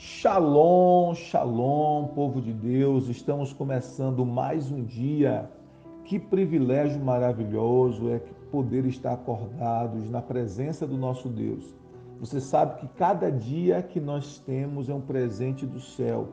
Shalom, shalom, povo de Deus. Estamos começando mais um dia. Que privilégio maravilhoso é poder estar acordados na presença do nosso Deus. Você sabe que cada dia que nós temos é um presente do céu.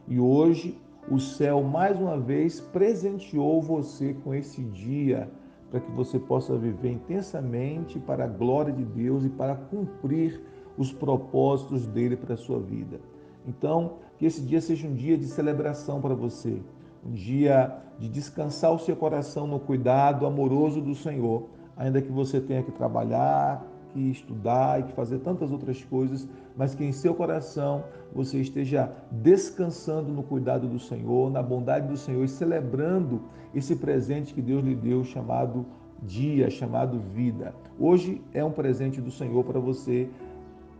E hoje o céu mais uma vez presenteou você com esse dia para que você possa viver intensamente para a glória de Deus e para cumprir os propósitos dele para a sua vida. Então, que esse dia seja um dia de celebração para você, um dia de descansar o seu coração no cuidado amoroso do Senhor, ainda que você tenha que trabalhar, que estudar e que fazer tantas outras coisas, mas que em seu coração você esteja descansando no cuidado do Senhor, na bondade do Senhor e celebrando esse presente que Deus lhe deu, chamado dia, chamado vida. Hoje é um presente do Senhor para você,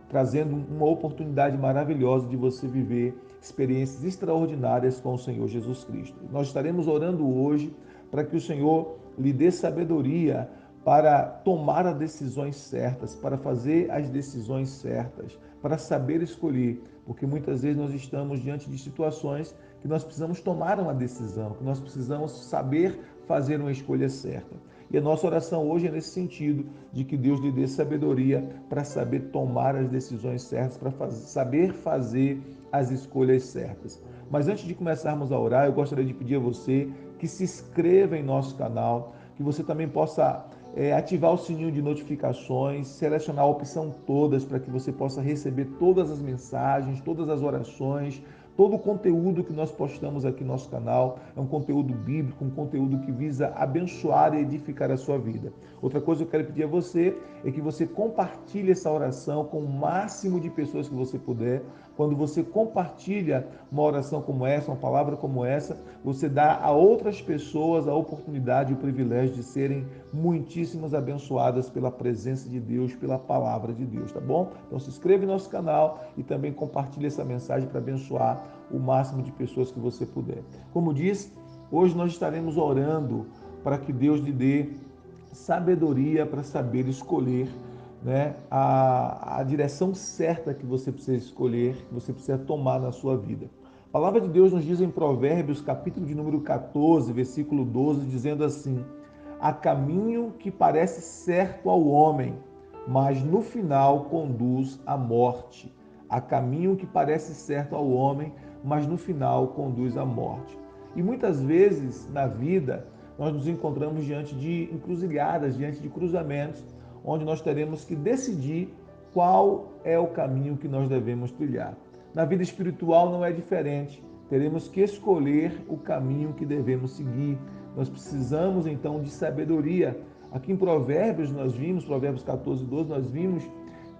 trazendo uma oportunidade maravilhosa de você viver experiências extraordinárias com o Senhor Jesus Cristo. Nós estaremos orando hoje para que o Senhor lhe dê sabedoria para tomar as decisões certas, para fazer as decisões certas, para saber escolher, porque muitas vezes nós estamos diante de situações que nós precisamos tomar uma decisão, que nós precisamos saber fazer uma escolha certa. E a nossa oração hoje é nesse sentido, de que Deus lhe dê sabedoria para saber tomar as decisões certas, para saber fazer as escolhas certas. Mas antes de começarmos a orar, eu gostaria de pedir a você que se inscreva em nosso canal, que você também possa ativar o sininho de notificações, selecionar a opção todas para que você possa receber todas as mensagens, todas as orações, todo o conteúdo que nós postamos aqui no nosso canal. É um conteúdo bíblico, um conteúdo que visa abençoar e edificar a sua vida. Outra coisa que eu quero pedir a você é que você compartilhe essa oração com o máximo de pessoas que você puder. Quando você compartilha uma oração como essa, uma palavra como essa, você dá a outras pessoas a oportunidade e o privilégio de serem muitíssimas abençoadas pela presença de Deus, pela palavra de Deus, tá bom? Então se inscreva em nosso canal e também compartilhe essa mensagem para abençoar o máximo de pessoas que você puder. Como disse, hoje nós estaremos orando para que Deus lhe dê sabedoria para saber escolher, né, a direção certa que você precisa escolher, que você precisa tomar na sua vida. A palavra de Deus nos diz em Provérbios, capítulo de número 14, versículo 12, dizendo assim: há caminho que parece certo ao homem, mas no final conduz à morte. Há caminho que parece certo ao homem, mas no final conduz à morte. E muitas vezes na vida nós nos encontramos diante de encruzilhadas, diante de cruzamentos, onde nós teremos que decidir qual é o caminho que nós devemos trilhar. Na vida espiritual não é diferente. Teremos que escolher o caminho que devemos seguir. Nós precisamos então de sabedoria. Aqui em Provérbios nós vimos, Provérbios 14, 12, nós vimos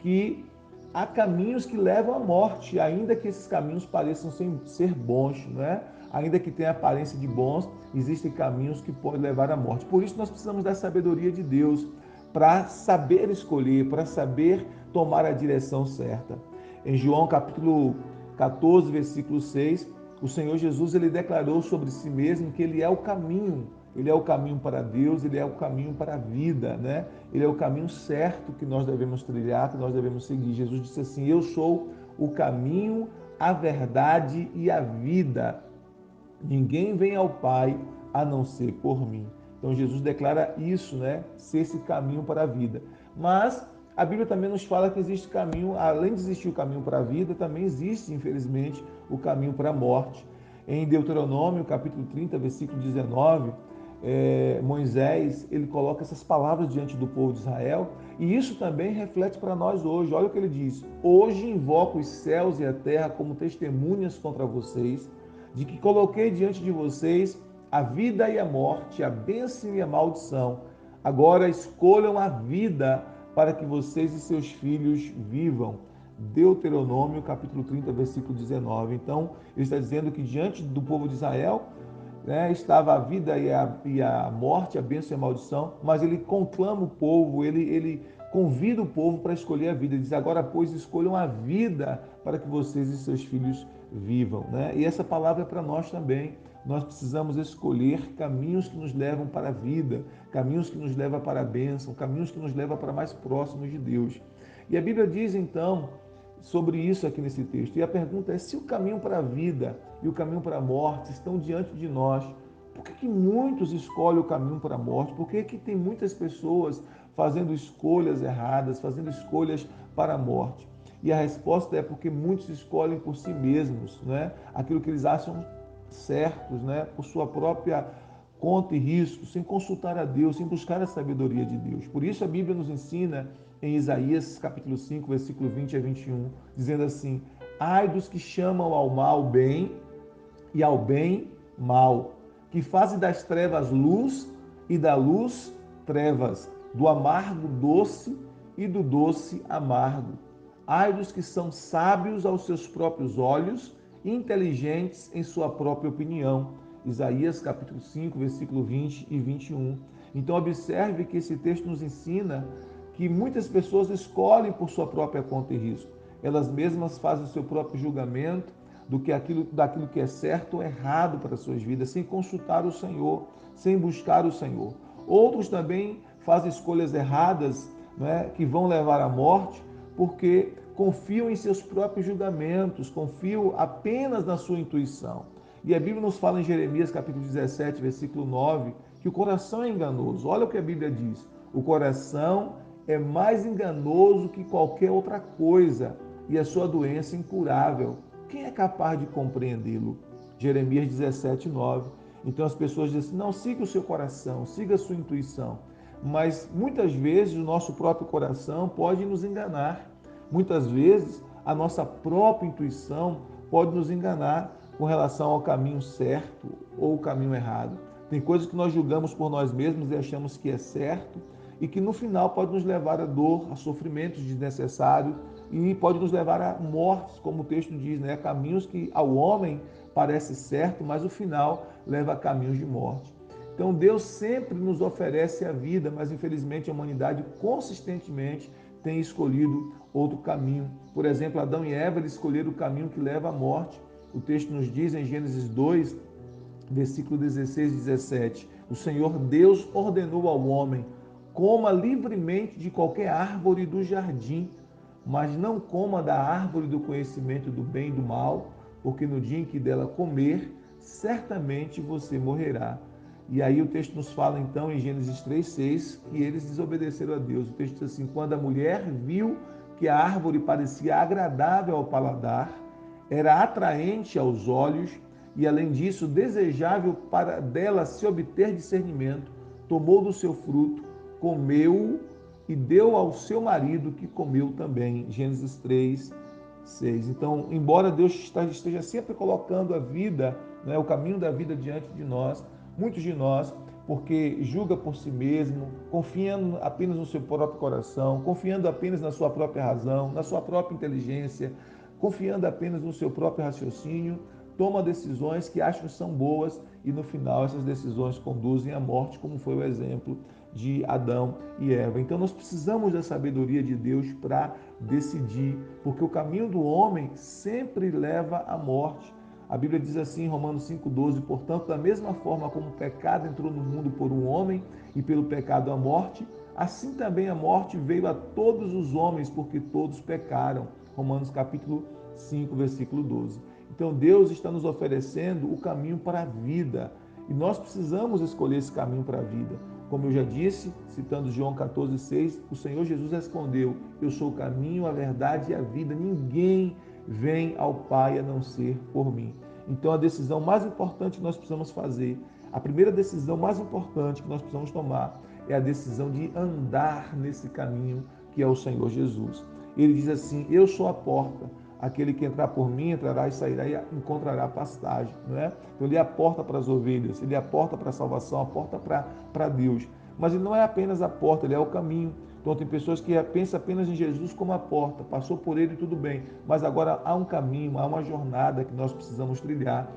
que há caminhos que levam à morte, ainda que esses caminhos pareçam ser bons, não é? Ainda que tenha aparência de bons, existem caminhos que podem levar à morte. Por isso nós precisamos da sabedoria de Deus para saber escolher, para saber tomar a direção certa. Em João capítulo 14, versículo 6, o Senhor Jesus ele declarou sobre si mesmo que ele é o caminho. Ele é o caminho para Deus, ele é o caminho para a vida, né? Ele é o caminho certo que nós devemos trilhar, que nós devemos seguir. Jesus disse assim: eu sou o caminho, a verdade e a vida. Ninguém vem ao Pai a não ser por mim. Então Jesus declara isso, né? Ser esse caminho para a vida. Mas a Bíblia também nos fala que existe caminho, além de existir o caminho para a vida, também existe, infelizmente, o caminho para a morte. Em Deuteronômio, capítulo 30, versículo 19, Moisés, ele coloca essas palavras diante do povo de Israel, e isso também reflete para nós hoje. Olha o que ele diz: hoje invoco os céus e a terra como testemunhas contra vocês, de que coloquei diante de vocês a vida e a morte, a bênção e a maldição. Agora escolham a vida para que vocês e seus filhos vivam. Deuteronômio, capítulo 30, versículo 19. Então, ele está dizendo que diante do povo de Israel, né, estava a vida e a morte, a bênção e a maldição, mas ele conclama o povo, ele convida o povo para escolher a vida. Ele diz: agora, pois, escolham a vida para que vocês e seus filhos vivam. Né? E essa palavra é para nós também. Nós precisamos escolher caminhos que nos levam para a vida, caminhos que nos levam para a bênção, caminhos que nos levam para mais próximos de Deus. E a Bíblia diz, então, sobre isso aqui nesse texto. E a pergunta é: se o caminho para a vida e o caminho para a morte estão diante de nós, por que que muitos escolhem o caminho para a morte? Por que que tem muitas pessoas fazendo escolhas erradas, fazendo escolhas para a morte? E a resposta é porque muitos escolhem por si mesmos, né? Aquilo que eles acham certos, né? Por sua própria conta e risco, sem consultar a Deus, sem buscar a sabedoria de Deus. Por isso a Bíblia nos ensina em Isaías capítulo 5, versículo 20 a 21, dizendo assim: ai dos que chamam ao mal bem e ao bem mal, que fazem das trevas luz e da luz trevas, do amargo doce e do doce amargo. Ai dos que são sábios aos seus próprios olhos e inteligentes em sua própria opinião. Isaías capítulo 5, versículo 20 e 21. Então observe que esse texto nos ensina que muitas pessoas escolhem por sua própria conta e risco. Elas mesmas fazem o seu próprio julgamento daquilo que é certo ou errado para as suas vidas, sem consultar o Senhor, sem buscar o Senhor. Outros também fazem escolhas erradas, né, que vão levar à morte, porque confiam em seus próprios julgamentos, confiam apenas na sua intuição. E a Bíblia nos fala em Jeremias capítulo 17, versículo 9, que o coração é enganoso. Olha o que a Bíblia diz: o coração é mais enganoso que qualquer outra coisa e a sua doença incurável. Quem é capaz de compreendê-lo? Jeremias 17, 9. Então as pessoas dizem assim: não, siga o seu coração, siga a sua intuição. Mas muitas vezes o nosso próprio coração pode nos enganar. Muitas vezes a nossa própria intuição pode nos enganar com relação ao caminho certo ou o caminho errado. Tem coisas que nós julgamos por nós mesmos e achamos que é certo e que no final pode nos levar a dor, a sofrimentos desnecessários e pode nos levar a mortes, como o texto diz, né? Caminhos que ao homem parece certo, mas o final leva a caminhos de morte. Então Deus sempre nos oferece a vida, mas infelizmente a humanidade consistentemente tem escolhido outro caminho. Por exemplo, Adão e Eva escolheram o caminho que leva à morte. O texto nos diz em Gênesis 2, versículo 16 e 17: o Senhor Deus ordenou ao homem: coma livremente de qualquer árvore do jardim, mas não coma da árvore do conhecimento do bem e do mal, porque no dia em que dela comer, certamente você morrerá. E aí o texto nos fala então em Gênesis 3:6 que eles desobedeceram a Deus. O texto diz assim: quando a mulher viu que a árvore parecia agradável ao paladar, era atraente aos olhos e além disso desejável para dela se obter discernimento, tomou do seu fruto, comeu e deu ao seu marido, que comeu também. Gênesis 3:6. Então, embora Deus esteja sempre colocando a vida, né, o caminho da vida diante de nós, muitos de nós, porque julga por si mesmo, confiando apenas no seu próprio coração, confiando apenas na sua própria razão, na sua própria inteligência, confiando apenas no seu próprio raciocínio, toma decisões que acham que são boas e no final essas decisões conduzem à morte, como foi o exemplo de Adão e Eva. Então nós precisamos da sabedoria de Deus para decidir, porque o caminho do homem sempre leva à morte. A Bíblia diz assim em Romanos 5,12: portanto, da mesma forma como o pecado entrou no mundo por um homem e pelo pecado a morte, assim também a morte veio a todos os homens, porque todos pecaram. Romanos capítulo 5, versículo 12. Então Deus está nos oferecendo o caminho para a vida e nós precisamos escolher esse caminho para a vida. Como eu já disse, citando João 14,6, o Senhor Jesus respondeu: eu sou o caminho, a verdade e a vida, ninguém vem ao Pai a não ser por mim. Então a decisão mais importante que nós precisamos fazer, a primeira decisão mais importante que nós precisamos tomar é a decisão de andar nesse caminho que é o Senhor Jesus. Ele diz assim: eu sou a porta, aquele que entrar por mim entrará e sairá e encontrará pastagem, não é? Então ele é a porta para as ovelhas, ele é a porta para a salvação, a porta para Deus. Mas ele não é apenas a porta, ele é o caminho. Então tem pessoas que pensam apenas em Jesus como a porta, passou por ele e tudo bem, mas agora há um caminho, há uma jornada que nós precisamos trilhar.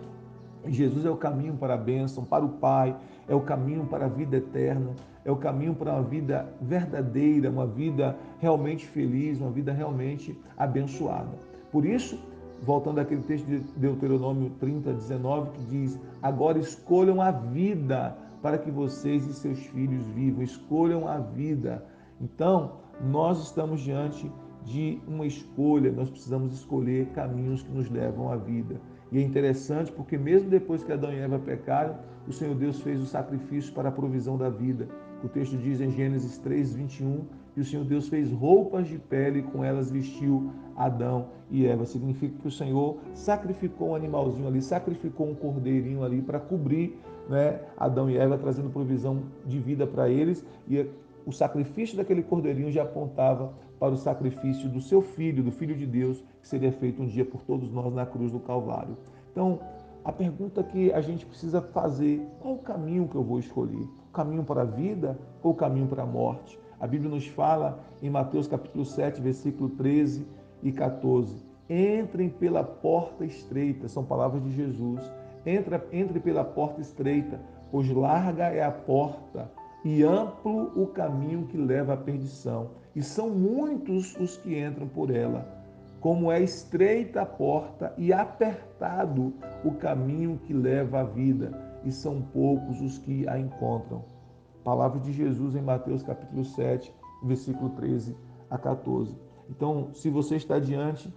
Jesus é o caminho para a bênção, para o Pai, é o caminho para a vida eterna, é o caminho para uma vida verdadeira, uma vida realmente feliz, uma vida realmente abençoada. Por isso, voltando àquele texto de Deuteronômio 30:19, que diz: agora escolham a vida para que vocês e seus filhos vivam, escolham a vida. Então, nós estamos diante de uma escolha, nós precisamos escolher caminhos que nos levam à vida. E é interessante porque mesmo depois que Adão e Eva pecaram, o Senhor Deus fez o sacrifício para a provisão da vida. O texto diz em Gênesis 3:21 que o Senhor Deus fez roupas de pele e com elas vestiu Adão e Eva. Significa que o Senhor sacrificou um animalzinho ali, sacrificou um cordeirinho ali para cobrir, né, Adão e Eva, trazendo provisão de vida para eles. E o sacrifício daquele cordeirinho já apontava para o sacrifício do seu filho, do Filho de Deus, que seria feito um dia por todos nós na cruz do Calvário. Então, a pergunta que a gente precisa fazer: qual o caminho que eu vou escolher? O caminho para a vida ou o caminho para a morte? A Bíblia nos fala em Mateus capítulo 7, versículo 13 e 14. Entrem pela porta estreita, são palavras de Jesus. Entre pela porta estreita, pois larga é a porta e amplo o caminho que leva à perdição, e são muitos os que entram por ela. Como é estreita a porta e apertado o caminho que leva à vida, e são poucos os que a encontram. Palavra de Jesus em Mateus capítulo 7, versículo 13 a 14. Então, se você está diante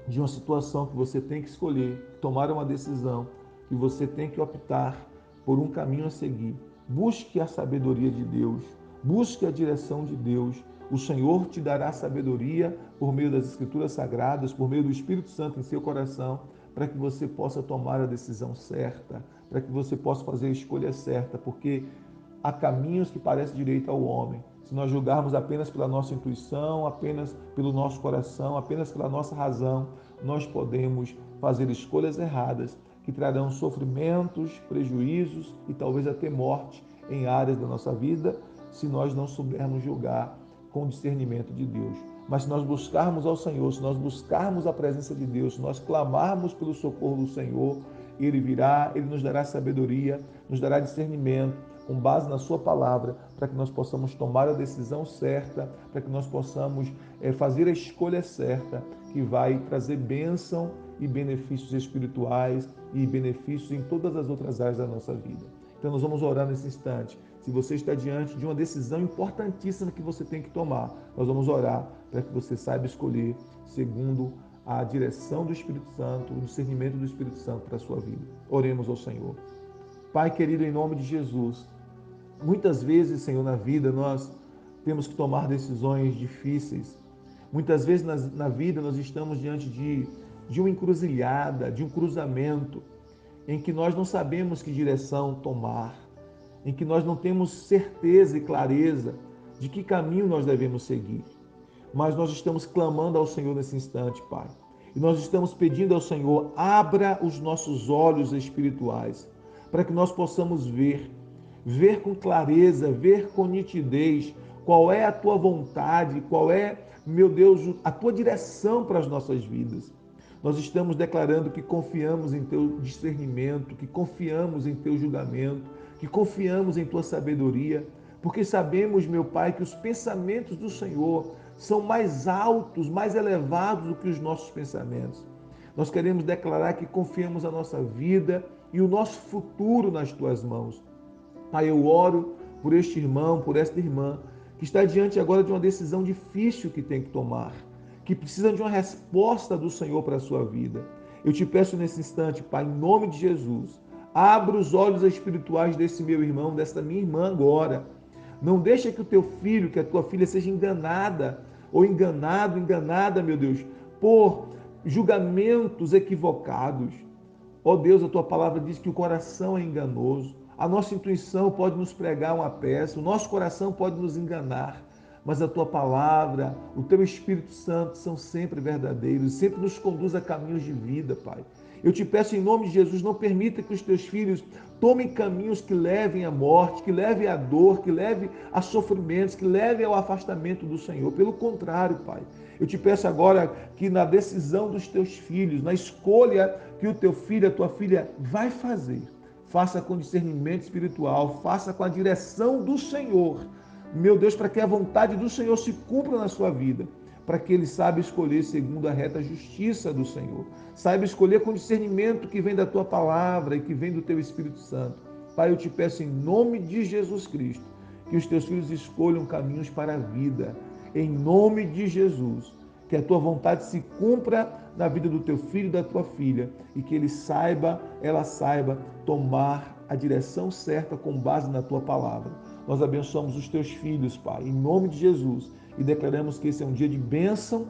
de uma situação que você tem que escolher, tomar uma decisão, que você tem que optar por um caminho a seguir, busque a sabedoria de Deus, busque a direção de Deus. O Senhor te dará sabedoria por meio das Escrituras Sagradas, por meio do Espírito Santo em seu coração, para que você possa tomar a decisão certa, para que você possa fazer a escolha certa, porque há caminhos que parecem direito ao homem. Se nós julgarmos apenas pela nossa intuição, apenas pelo nosso coração, apenas pela nossa razão, nós podemos fazer escolhas erradas que trarão sofrimentos, prejuízos e talvez até morte em áreas da nossa vida, se nós não soubermos julgar com o discernimento de Deus. Mas se nós buscarmos ao Senhor, se nós buscarmos a presença de Deus, se nós clamarmos pelo socorro do Senhor, Ele virá, Ele nos dará sabedoria, nos dará discernimento, com base na sua palavra, para que nós possamos tomar a decisão certa, para que nós possamos fazer a escolha certa, que vai trazer bênção e benefícios espirituais e benefícios em todas as outras áreas da nossa vida. Então nós vamos orar nesse instante. Se você está diante de uma decisão importantíssima que você tem que tomar, nós vamos orar para que você saiba escolher segundo a direção do Espírito Santo, o discernimento do Espírito Santo para a sua vida. Oremos ao Senhor. Pai querido, em nome de Jesus, muitas vezes, Senhor, na vida nós temos que tomar decisões difíceis. Muitas vezes na vida nós estamos diante de uma encruzilhada, de um cruzamento, em que nós não sabemos que direção tomar, em que nós não temos certeza e clareza de que caminho nós devemos seguir. Mas nós estamos clamando ao Senhor nesse instante, Pai. E nós estamos pedindo ao Senhor: abra os nossos olhos espirituais, para que nós possamos ver com clareza, ver com nitidez qual é a tua vontade, qual é, meu Deus, a tua direção para as nossas vidas. Nós estamos declarando que confiamos em teu discernimento, que confiamos em teu julgamento, que confiamos em tua sabedoria, porque sabemos, meu Pai, que os pensamentos do Senhor são mais altos, mais elevados do que os nossos pensamentos. Nós queremos declarar que confiamos a nossa vida e o nosso futuro nas tuas mãos. Pai, eu oro por este irmão, por esta irmã, que está diante agora de uma decisão difícil que tem que tomar, que precisa de uma resposta do Senhor para a sua vida. Eu te peço nesse instante, Pai, em nome de Jesus, abra os olhos espirituais desse meu irmão, dessa minha irmã agora. Não deixa que o teu filho, que a tua filha seja enganada ou enganada, meu Deus, por julgamentos equivocados. Ó Deus, a tua palavra diz que o coração é enganoso. A nossa intuição pode nos pregar uma peça, o nosso coração pode nos enganar, mas a tua palavra, o teu Espírito Santo são sempre verdadeiros, sempre nos conduz a caminhos de vida, Pai. Eu te peço em nome de Jesus, não permita que os teus filhos tomem caminhos que levem à morte, que levem à dor, que levem a sofrimentos, que levem ao afastamento do Senhor. Pelo contrário, Pai, eu te peço agora que na decisão dos teus filhos, na escolha que o teu filho, a tua filha vai fazer, faça com discernimento espiritual, faça com a direção do Senhor, meu Deus, para que a vontade do Senhor se cumpra na sua vida, para que ele saiba escolher segundo a reta justiça do Senhor, saiba escolher com discernimento que vem da tua palavra e que vem do teu Espírito Santo. Pai, eu te peço em nome de Jesus Cristo, que os teus filhos escolham caminhos para a vida, em nome de Jesus. que a tua vontade se cumpra na vida do teu filho e da tua filha, e que ela saiba tomar a direção certa com base na tua palavra. Nós abençoamos os teus filhos, Pai, em nome de Jesus, e declaramos que esse é um dia de bênção,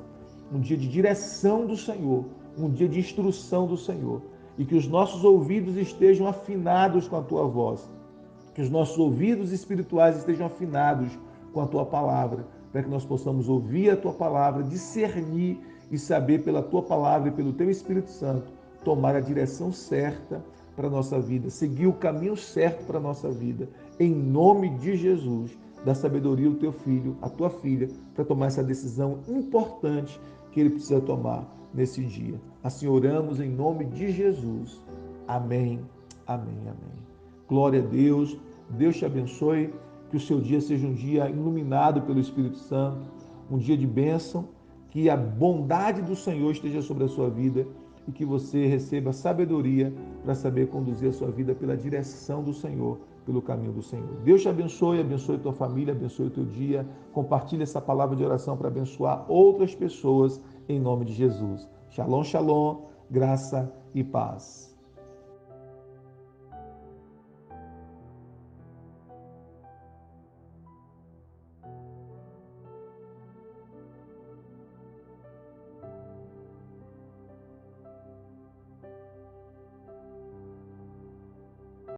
um dia de direção do Senhor, um dia de instrução do Senhor, e que os nossos ouvidos estejam afinados com a tua voz, que os nossos ouvidos espirituais estejam afinados com a tua palavra, para que nós possamos ouvir a tua palavra, discernir e saber pela tua palavra e pelo teu Espírito Santo tomar a direção certa para a nossa vida, seguir o caminho certo para a nossa vida, em nome de Jesus. Dá sabedoria ao teu filho, à tua filha, para tomar essa decisão importante que ele precisa tomar nesse dia. Assim oramos em nome de Jesus. Amém, amém, amém. Glória a Deus. Deus te abençoe. Que o seu dia seja um dia iluminado pelo Espírito Santo, um dia de bênção, que a bondade do Senhor esteja sobre a sua vida e que você receba sabedoria para saber conduzir a sua vida pela direção do Senhor, pelo caminho do Senhor. Deus te abençoe, abençoe a tua família, abençoe o teu dia. Compartilhe essa palavra de oração para abençoar outras pessoas em nome de Jesus. Shalom, shalom, graça e paz.